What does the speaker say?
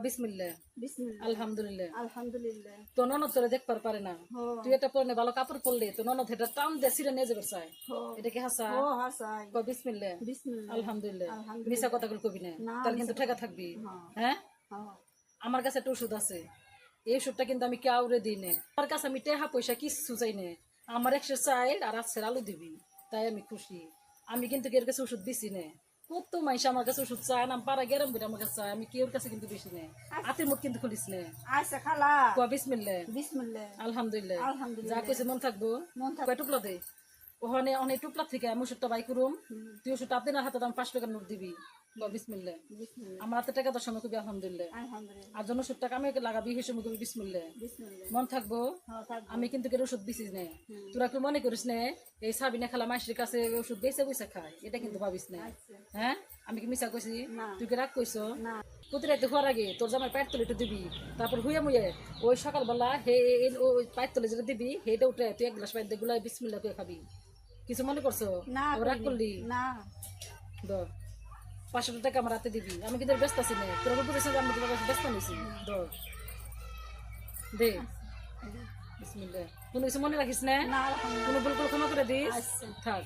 বিসমিল্লাহ বিসমিল্লাহ আলহামদুলিল্লাহ আলহামদুলিল্লাহ তো ননদ তোরে দেখবার পারে না হো তুই এটা পরনে ভালো কাপড় পরলে তো ননদ এটা টান দিয়ে সিরে নিয়ে যাবে চাই হো এটা কি হাসা হো হাসাই বিসমিল্লাহ বিসমিল্লাহ আলহামদুলিল্লাহ আলহামদুলিল্লাহ মিশা কথাগুলো কবি না না, তার কিন্তু ঠেকা থাকবি হ্যাঁ হো আমার কাছে একটা ওষুধ আছে এই ওষুধটা কিন্তু আমি কাউরে দিই না আমার কাছে আমি টেহা পয়সা কিচ্ছু চাই না আমার 100 চাইল আর আজকের আলু দিবি তাই আমি খুশি আমি কিন্তু এর কাছে ওষুধ দিছি না কত মানুষ আমার কাছে ওষুধ চায় না পাড়া গেরাম করে আমার কাছে চায় আমি কেউর কাছে কিন্তু বেশি নেই হাতের মুখ কিন্তু খুলিস না আচ্ছা খালা বিসমিল্লাহ বিসমিল্লাহ আলহামদুলিল্লাহ আলহামদুলিল্লাহ। যা কইছে মন থাকবো মন থাকবো। কয় টুকলা দে ওখানে অনেক টুকলা থেকে আমি ওষুধটা বাই করুম তুই ওষুধটা আপনার হাতে দাম 5 টাকার নোট দিবি বিসমিল্লাহ বিসমিল্লাহ আমার হাতে টাকা 10 কবি আলহামদুলিল্লাহ আলহামদুলিল্লাহ আর জন্য ওষুধ টাকা আমি লাগাবি সেই সময় কবি বিসমিল্লাহ বিসমিল্লাহ মন থাকবো হো থাকবো আমি কিন্তু কেউ ওষুধ দিছিস না তোরা একটু মনে করিস না এই সাবিনা খালা মাসির কাছে ওষুধ বেঁচে বসে খায় এটা কিন্তু ভাবিস না আচ্ছা হ্যাঁ আমি কি মিশা কইছি না। তুই কি রাগ কইছো না প্রতি রাতে হওয়ার আগে তোর জামাই পায়ের তলে একটু দিবি তারপর হুয়ে মুয়ে ওই সকালবেলা ওই পায়ের তলে যেটা দিবি হেটা উঠে তুই 1 গ্লাস পানি দিয়ে গুলাই বিসমিল্লাহ করে খাবি কিছু মনে করছো না রাগ করলি না দ 500 টাকা আমার হাতে দিবি আমি কিন্তু ব্যস্ত আছি না তোর বুঝেছিস আমি তোর কাছে ব্যস্ত নিছি দ দে বিসমিল্লাহ কোনো কিছু মনে রাখিস না না আলহামদুলিল্লাহ কোনো ভুল করে ক্ষমা করে দিস আচ্ছা। থাক